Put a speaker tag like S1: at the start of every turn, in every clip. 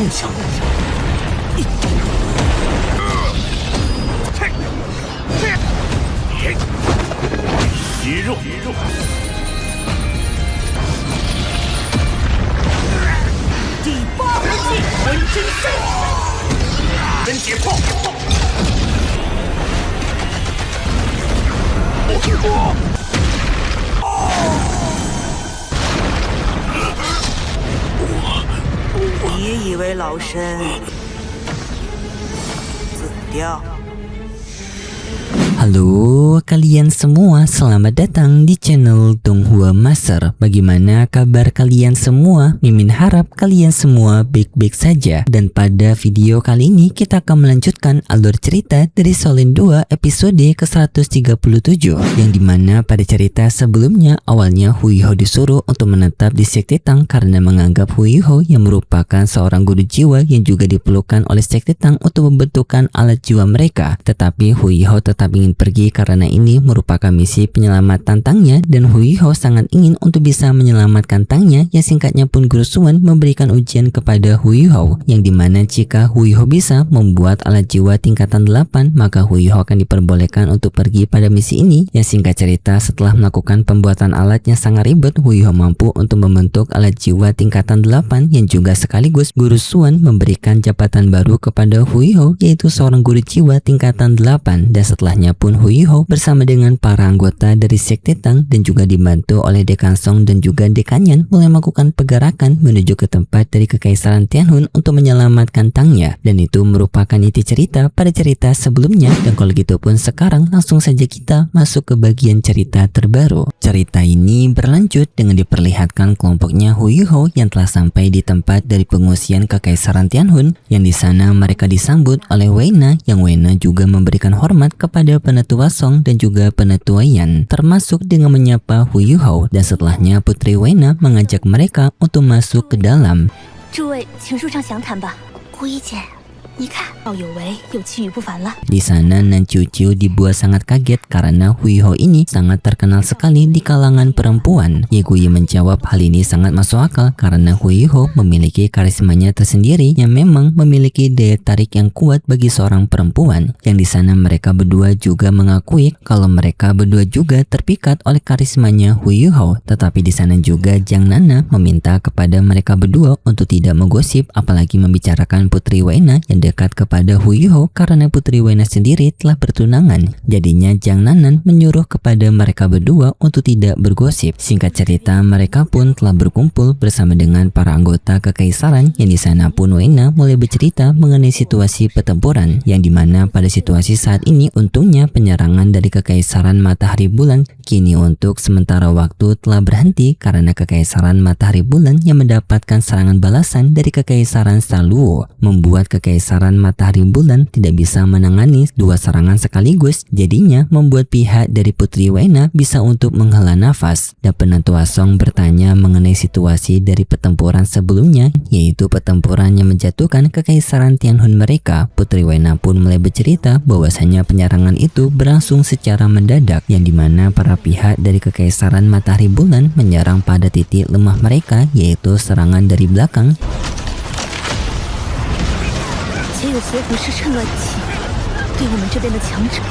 S1: 共享。虚弱。
S2: 第8计，魂之阵，
S1: 分解炮。
S2: 你以为老身死掉？
S3: Halo kalian semua, selamat datang di channel Donghua Master. Bagaimana kabar kalian semua? Mimin harap kalian semua baik-baik saja. Dan pada video kali ini kita akan melanjutkan alur cerita dari Shaolin 2 episode ke-137, yang dimana pada cerita sebelumnya awalnya Huiho disuruh untuk menetap di Sekte Tang karena menganggap Huiho yang merupakan seorang guru jiwa yang juga diperlukan oleh Sekte Tang untuk membentukkan alat jiwa mereka. Tetapi Huiho tetap ingin pergi karena ini merupakan misi penyelamatan Tangnya, dan Huiho sangat ingin untuk bisa menyelamatkan Tangnya, yang singkatnya pun Guru Suan memberikan ujian kepada Huiho, yang dimana jika Huiho bisa membuat alat jiwa tingkatan 8 maka Huiho akan diperbolehkan untuk pergi pada misi ini. Yang singkat cerita, setelah melakukan pembuatan alat yang sangat ribet, Huiho mampu untuk membentuk alat jiwa tingkatan 8 yang juga sekaligus Guru Suan memberikan jabatan baru kepada Huiho, yaitu seorang guru jiwa tingkatan 8. Dan setelahnya pun Huiho bersama dengan para anggota dari Sekte Tang dan juga dibantu oleh Dekan Song dan juga Dekan Yan mulai melakukan pergerakan menuju ke tempat dari Kekaisaran Tianhun untuk menyelamatkan Tangnya, dan itu merupakan inti cerita pada cerita sebelumnya. Dan kalau gitu pun sekarang langsung saja kita masuk ke bagian cerita terbaru. Cerita ini berlanjut dengan diperlihatkan kelompoknya Huiho yang telah sampai di tempat dari pengungsian Kekaisaran Tianhun, yang di sana mereka disambut oleh Weina, yang Weina juga memberikan hormat kepada Penetua Song dan juga Penetua Yan, termasuk dengan menyapa Huiho. Dan setelahnya Putri Weina mengajak mereka untuk masuk ke dalam.
S4: 诸位，请入上详谈吧。胡一姐，你看，道有为，有其语不凡了。
S3: Di sana Nan Ciu dibuat sangat kaget karena Huiho ini sangat terkenal sekali di kalangan perempuan. Ye Guyi menjawab hal ini sangat masuk akal karena Huiho memiliki karismanya tersendiri yang memang memiliki daya tarik yang kuat bagi seorang perempuan. Yang di sana mereka berdua juga mengakui kalau mereka berdua juga terpikat oleh karismanya Huiho. Tetapi di sana juga Jiang Nana meminta kepada mereka berdua untuk tidak menggosip apalagi membicarakan Putri Weina yang dekat kepada Huiho karena Putri Weina sendiri telah bertunangan. Jadinya Jiang Nanan menyuruh kepada mereka berdua untuk tidak bergosip. Singkat cerita, mereka pun telah berkumpul bersama dengan para anggota kekaisaran, yang di sana pun Weina mulai bercerita mengenai situasi pertempuran, yang dimana pada situasi saat ini untungnya penyerangan dari Kekaisaran Matahari Bulan kini untuk sementara waktu telah berhenti karena Kekaisaran Matahari Bulan yang mendapatkan serangan balasan dari Kekaisaran Saluo, membuat Kekaisaran Matahari Bulan tidak bisa menangani dua serangan sekaligus. Jadinya membuat pihak dari Putri Weina bisa untuk menghela nafas. Dan Penetua Song bertanya mengenai situasi dari pertempuran sebelumnya, yaitu pertempuran yang menjatuhkan Kekaisaran Tianhun mereka. Putri Weina pun mulai bercerita bahwasanya penyerangan itu berlangsung secara mendadak, yang dimana para pihak dari Kekaisaran Matahari Bulan menyerang pada titik lemah mereka, yaitu serangan dari belakang.
S4: 且有邪魂师趁乱起义，对我们这边的强者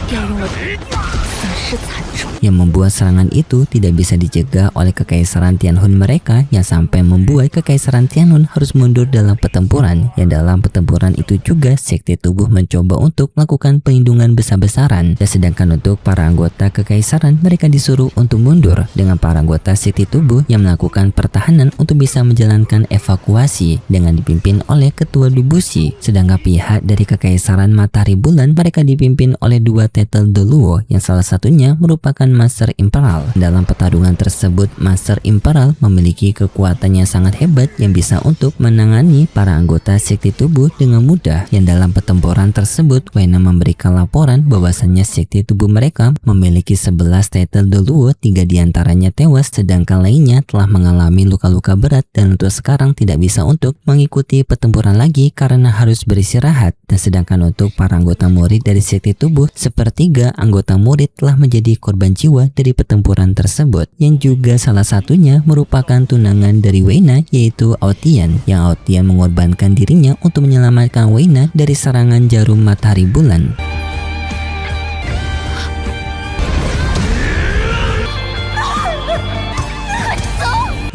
S4: 调用了损失惨重。
S3: yang membuat serangan itu tidak bisa dicegah oleh Kekaisaran Tianhun mereka, yang sampai membuat Kekaisaran Tianhun harus mundur dalam pertempuran. Yang dalam pertempuran itu juga Sekte Tubuh mencoba untuk melakukan pelindungan besar-besaran, dan sedangkan untuk para anggota Kekaisaran mereka disuruh untuk mundur, dengan para anggota Sekte Tubuh yang melakukan pertahanan untuk bisa menjalankan evakuasi dengan dipimpin oleh Ketua Dubushi. Sedangkan pihak dari Kekaisaran Matahari Bulan mereka dipimpin oleh dua Tetel Deluo, yang salah satunya merupakan Master Imperial. Dalam pertarungan tersebut, Master Imperial memiliki kekuatan yang sangat hebat yang bisa untuk menangani para anggota Sekte Tubuh dengan mudah. Yang dalam pertempuran tersebut, Weina memberikan laporan bahwasannya Sekte Tubuh mereka memiliki 11 Tetel Deluo, 3 diantaranya tewas, sedangkan lainnya telah mengalami luka-luka berat dan untuk sekarang tidak bisa untuk mengikuti pertempuran lagi karena harus beristirahat. Dan sedangkan untuk para anggota murid dari Sekte Tubuh, sepertiga anggota murid telah menjadi korban jiwa dari pertempuran tersebut, yang juga salah satunya merupakan tunangan dari Weina, yaitu Aotian, yang Aotian mengorbankan dirinya untuk menyelamatkan Weina dari serangan jarum matahari bulan.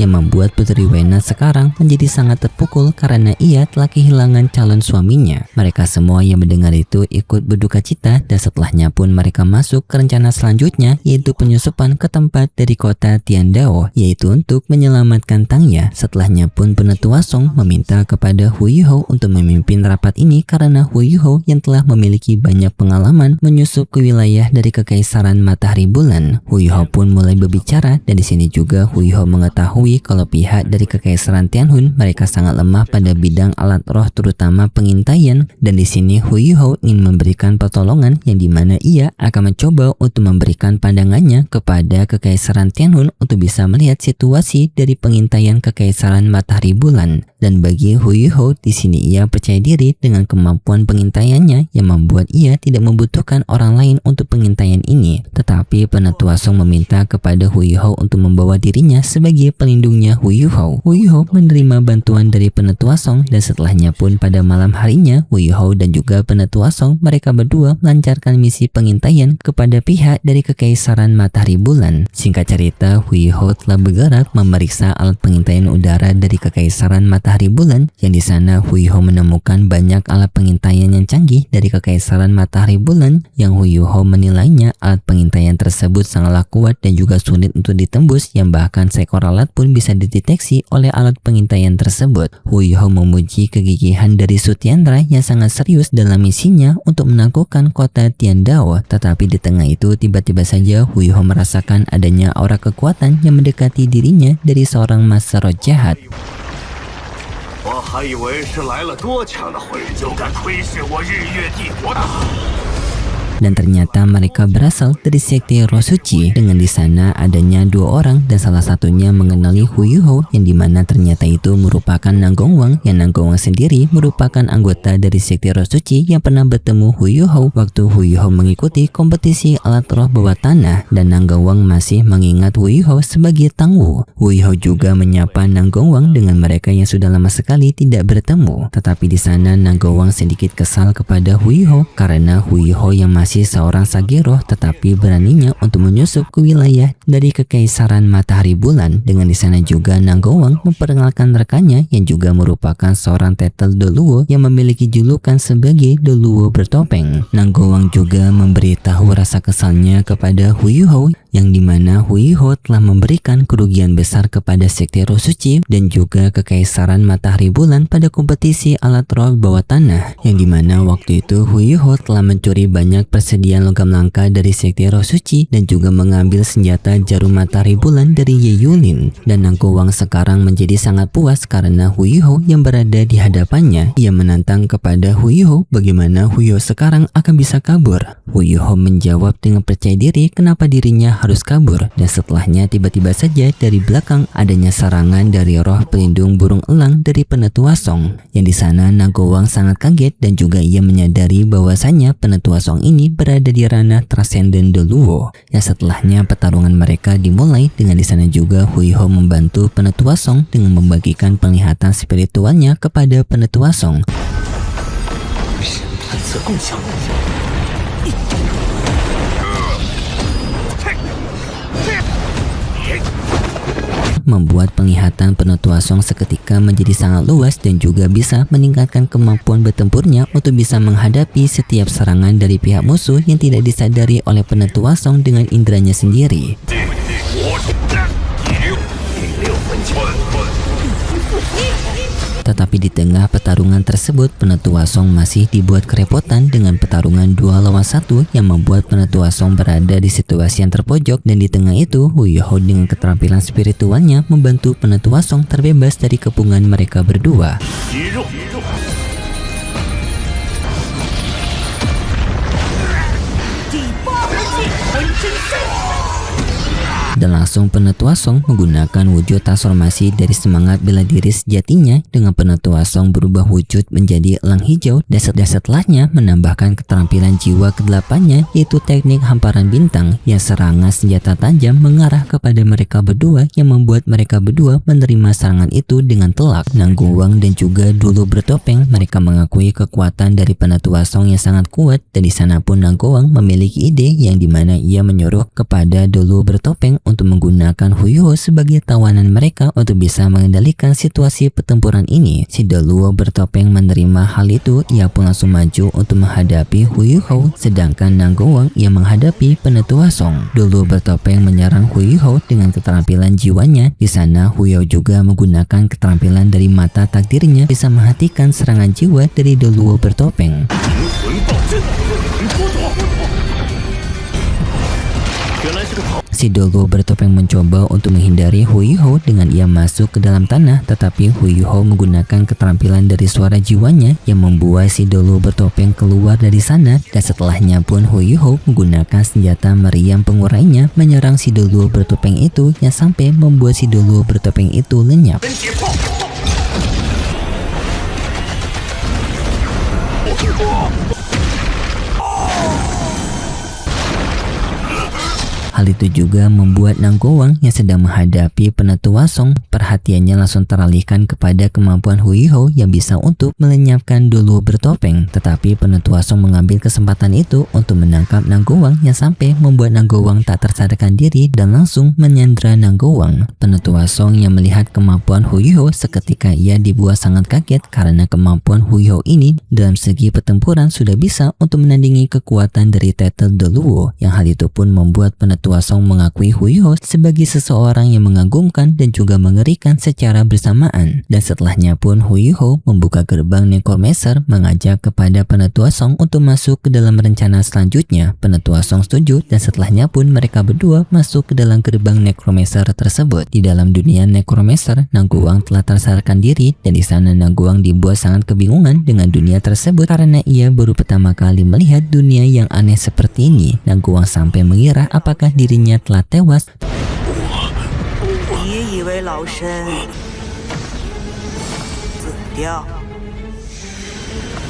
S3: Yang membuat Putri Weina sekarang menjadi sangat terpukul karena ia telah kehilangan calon suaminya. Mereka semua yang mendengar itu ikut berduka cita, dan setelahnya pun mereka masuk ke rencana selanjutnya, yaitu penyusupan ke tempat dari kota Tiandao, yaitu untuk menyelamatkan Tangya. Setelahnya pun Penetua Song meminta kepada Hu Yuhou untuk memimpin rapat ini karena Hu Yuhou yang telah memiliki banyak pengalaman menyusup ke wilayah dari Kekaisaran Matahari Bulan. Hu Yuhou pun mulai berbicara, dan di sini juga Hu Yuhou mengetahui kalau pihak dari Kekaisaran Tianhun mereka sangat lemah pada bidang alat roh, terutama pengintaian, dan di sini Hu Yuhou ingin memberikan pertolongan yang dimana ia akan mencoba untuk memberikan pandangannya kepada Kekaisaran Tianhun untuk bisa melihat situasi dari pengintaian Kekaisaran Matahari Bulan. Dan bagi Hu Yuhou di sini ia percaya diri dengan kemampuan pengintaiannya yang membuat ia tidak membutuhkan orang lain untuk pengintaian ini. Tetapi Penetua Song meminta kepada Hu Yuhou untuk membawa dirinya sebagai pelindungnya Hu Yuhou. Hu Yuhou menerima bantuan dari Penetua Song, dan setelahnya pun pada malam harinya Hu Yuhou dan juga Penetua Song mereka berdua melancarkan misi pengintaian kepada pihak dari Kekaisaran Matahari Bulan. Singkat cerita, Hu Yuhou telah bergerak memeriksa alat pengintaian udara dari Kekaisaran Matahari Bulan, yang di sana Hu Yuhou menemukan banyak alat pengintaian yang canggih dari Kekaisaran Matahari Bulan, yang Hu Yuhou menilainya alat pengintaian tersebut sangatlah kuat dan juga sulit untuk ditembus, yang bahkan seekor alat pun bisa dideteksi oleh alat pengintaian tersebut. Hu Yuhou memuji kegigihan dari Su Tiandra yang sangat serius dalam misinya untuk menaklukkan kota Tiandao. Tetapi di tengah itu tiba-tiba saja Hu Yuhou merasakan adanya aura kekuatan yang mendekati dirinya dari seorang master roh jahat.
S1: 我还以为是来了多强的魂，就敢窥视我日月帝国的。
S3: Dan ternyata mereka berasal dari sekte roh suci, dengan di sana adanya dua orang dan salah satunya mengenali Hu Yuhou, yang dimana ternyata itu merupakan Nanggong Wang, yang Nanggong Wang sendiri merupakan anggota dari sekte roh suci yang pernah bertemu Hu Yuhou waktu Hu Yuhou mengikuti kompetisi alat roh bawah tanah, dan Nanggong Wang masih mengingat Hu Yuhou sebagai Tang Wu. Hu Yuhou juga menyapa Nanggong Wang dengan mereka yang sudah lama sekali tidak bertemu. Tetapi di sana Nanggong Wang sedikit kesal kepada Hu Yuhou karena Hu Yuhou yang masih seorang sage roh tetapi beraninya untuk menyusup ke wilayah dari Kekaisaran Matahari Bulan. Dengan di sana juga Nanggong Wang memperkenalkan rekannya yang juga merupakan seorang tetel Deluo yang memiliki julukan sebagai Deluo bertopeng. Nanggong Wang juga memberitahu rasa kesalnya kepada Hu Yuhou, yang dimana Hu Yuhou telah memberikan kerugian besar kepada sekte roh suci dan juga Kekaisaran Matahari Bulan pada kompetisi alat roh bawah tanah, yang dimana waktu itu Hu Yuhou telah mencuri banyak persediaan logam langka dari sekte roh suci dan juga mengambil senjata jarum matahari bulan dari Ye Yulin. Dan Nanggong Wang sekarang menjadi sangat puas karena Hu Yuhou yang berada di hadapannya. Ia menantang kepada Hu Yuhou bagaimana Hu Yuhou sekarang akan bisa kabur. Hu Yuhou menjawab dengan percaya diri kenapa dirinya harus kabur, dan setelahnya tiba-tiba saja dari belakang adanya serangan dari roh pelindung burung elang dari Penetua Song. Yang di sana Nanggong Wang sangat kaget dan juga ia menyadari bahwasanya Penetua Song ini berada di ranah Transcendent Deluo. Yang setelahnya pertarungan mereka dimulai, dengan di sana juga Hu Yuhou membantu Penetua Song dengan membagikan penglihatan spiritualnya kepada Penetua Song. Membuat penglihatan Penetua Song seketika menjadi sangat luas dan juga bisa meningkatkan kemampuan bertempurnya untuk bisa menghadapi setiap serangan dari pihak musuh yang tidak disadari oleh Penetua Song dengan inderanya sendiri. Tetapi di tengah pertarungan tersebut, Penetua Song masih dibuat kerepotan dengan pertarungan 2 lawan 1 yang membuat Penetua Song berada di situasi yang terpojok. Dan di tengah itu, Hu Yuhou dengan keterampilan spiritualnya membantu Penetua Song terbebas dari kepungan mereka berdua. dan langsung Penetua Song menggunakan wujud transformasi dari semangat bela diri sejatinya dengan Penetua Song berubah wujud menjadi elang hijau dan setelahnya menambahkan keterampilan jiwa ke-8-nya, yaitu teknik hamparan bintang yang serangan senjata tajam mengarah kepada mereka berdua yang membuat mereka berdua menerima serangan itu dengan telak. Nangguang dan juga Dulu Bertopeng mereka mengakui kekuatan dari Penetua Song yang sangat kuat, dan di sana pun Nangguang memiliki ide yang dimana ia menyuruh kepada Dulu Bertopeng untuk menggunakan Huiho sebagai tawanan mereka untuk bisa mengendalikan situasi pertempuran ini. Si Dulu Bertopeng menerima hal itu, ia pun langsung maju untuk menghadapi Huiho, sedangkan Nangguang yang menghadapi Penetua Song. Dulu Bertopeng menyerang Huiho dengan keterampilan jiwanya. Di sana Huiho juga menggunakan keterampilan dari mata takdirnya bisa menghentikan serangan jiwa dari Dulu Bertopeng. Si Dulu Bertopeng mencoba untuk menghindari Huiho dengan ia masuk ke dalam tanah, tetapi Huiho menggunakan keterampilan dari suara jiwanya yang membuat si Dulu Bertopeng keluar dari sana, dan setelahnya pun Huiho menggunakan senjata meriam pengurainya menyerang si Dulu Bertopeng itu yang sampai membuat si Dulu Bertopeng itu lenyap. Hal itu juga membuat Nangguang yang sedang menghadapi Penetua Song perhatiannya langsung teralihkan kepada kemampuan Huiho yang bisa untuk melenyapkan Dulu Bertopeng. Tetapi Penetua Song mengambil kesempatan itu untuk menangkap Nangguang yang sampai membuat Nangguang tak tersadarkan diri dan langsung menyandra Nangguang. Penetua Song yang melihat kemampuan Huiho seketika ia dibuat sangat kaget karena kemampuan Huiho ini dalam segi pertempuran sudah bisa untuk menandingi kekuatan dari Tetel Deluo, yang hal itu pun membuat Penetua Song mengakui Huiho sebagai seseorang yang mengagumkan dan juga mengerikan secara bersamaan. Dan setelahnya pun Huiho membuka gerbang Necromancer mengajak kepada Penetua Song untuk masuk ke dalam rencana selanjutnya. Penetua Song setuju dan setelahnya pun mereka berdua masuk ke dalam gerbang Necromancer tersebut. Di dalam dunia Necromancer, Nangguang telah tersadarkan diri dan di sana Nangguang dibuat sangat kebingungan dengan dunia tersebut karena ia baru pertama kali melihat dunia yang aneh seperti ini. Nangguang sampai mengira apakah dirinya telah tewas.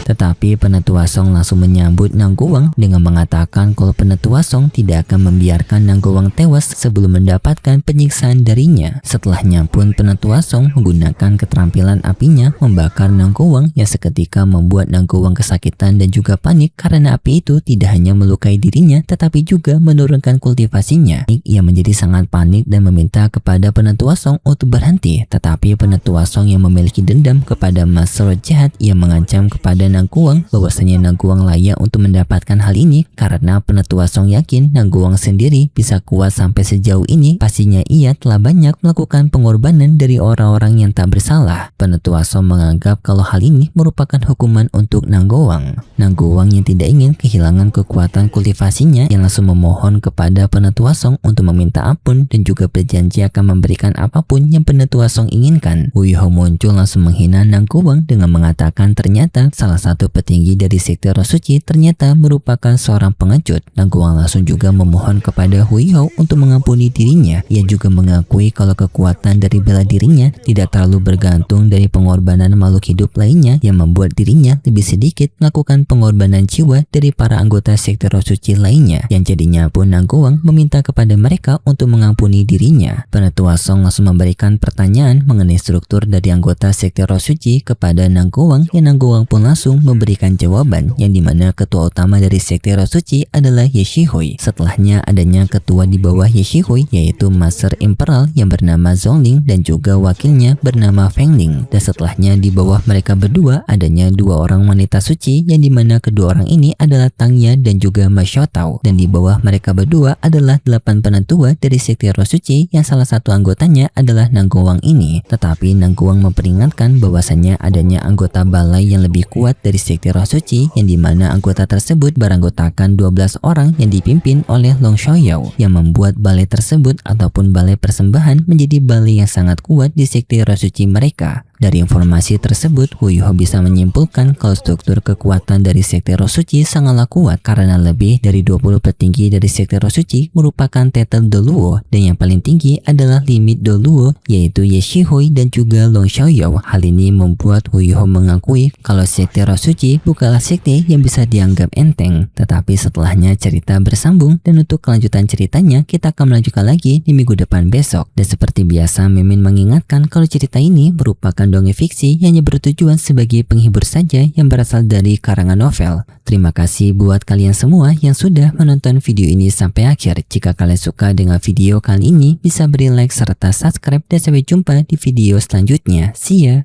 S3: Tetapi Penetua Song langsung menyambut Nangguang dengan mengatakan kalau Penetua Song tidak akan membiarkan Nangguang tewas sebelum mendapatkan penyiksaan darinya. Setelahnya pun Penetua Song menggunakan keterampilan apinya membakar Nangguang yang seketika membuat Nangguang kesakitan dan juga panik karena api itu tidak hanya melukai dirinya tetapi juga menurunkan kultivasinya. Ia menjadi sangat panik dan meminta kepada Penetua Song untuk berhenti, tetapi Penetua Song yang memiliki dendam kepada Master Jahat ia mengancam kepada Nangguang bahwasanya Nangguang layak untuk mendapatkan hal ini karena Penetua Song yakin Nangguang sendiri bisa kuat sampai sejauh ini. Pastinya ia telah banyak melakukan pengorbanan dari orang-orang yang tak bersalah. Penetua Song menganggap kalau hal ini merupakan hukuman untuk Nangguang. Nangguang yang tidak ingin kehilangan kekuatan kultivasinya yang langsung memohon kepada Penetua Song untuk meminta ampun dan juga berjanji akan memberikan apapun yang Penetua Song inginkan. Huiho muncul langsung menghina Nangguang dengan mengatakan ternyata salah satu petinggi dari sekte Roh Suci ternyata merupakan seorang pengecut. Nangguang langsung juga memohon kepada Huiho untuk mengampuni dirinya. Ia juga mengakui kalau kekuatan dari bela dirinya tidak terlalu bergantung dari pengorbanan makhluk hidup lainnya yang membuat dirinya lebih sedikit melakukan pengorbanan jiwa dari para anggota sekte Roh Suci lainnya, yang jadinya pun Nangguang meminta kepada mereka untuk mengampuni dirinya. Penetua Song langsung memberikan pertanyaan mengenai struktur dari anggota sekte Roh Suci kepada Nangguang, yang Nangguang pun langsung memberikan jawaban yang dimana ketua utama dari sekte Roh Suci adalah Ye Shihui. Setelahnya adanya ketua di bawah Ye Shihui yaitu Master Imperial yang bernama Zhongling dan juga wakilnya bernama Feng Ling. Dan setelahnya di bawah mereka berdua adanya dua orang wanita suci yang dimana kedua orang ini adalah Tang Ya dan juga Ma Xiaotao. Dan di bawah mereka berdua adalah 8 penatua dari sekte Roh Suci yang salah satu anggotanya adalah Nangguang ini. Tetapi Nangguang memperingatkan bahwasannya adanya anggota balai yang lebih kuat dari sekte Roh Suci yang dimana anggota tersebut beranggotakan 12 orang yang dipimpin oleh Long Xiaoyao, yang membuat balai tersebut ataupun balai persembahan menjadi balai yang sangat kuat di sekte Roh Suci mereka. Dari informasi tersebut, Wu Yuho bisa menyimpulkan kalau struktur kekuatan dari Sekte Roh Suci sangatlah kuat karena lebih dari 20 petinggi dari Sekte Roh Suci merupakan Tetel Doluo dan yang paling tinggi adalah limit Doluo yaitu Ye Shihui dan juga Long Xiaoyao. Hal ini membuat Wu Yuho mengakui kalau Sekte Roh Suci bukanlah sekte yang bisa dianggap enteng. Tetapi setelahnya cerita bersambung dan untuk kelanjutan ceritanya kita akan melanjutkan lagi di minggu depan besok. Dan seperti biasa Mimin mengingatkan kalau cerita ini merupakan dongeng fiksi yang hanya bertujuan sebagai penghibur saja yang berasal dari karangan novel. Terima kasih buat kalian semua yang sudah menonton video ini sampai akhir. Jika kalian suka dengan video kali ini, bisa beri like serta subscribe dan sampai jumpa di video selanjutnya. See ya!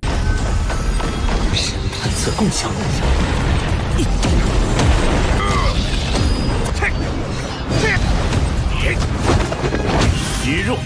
S1: 探测共享。鱼肉。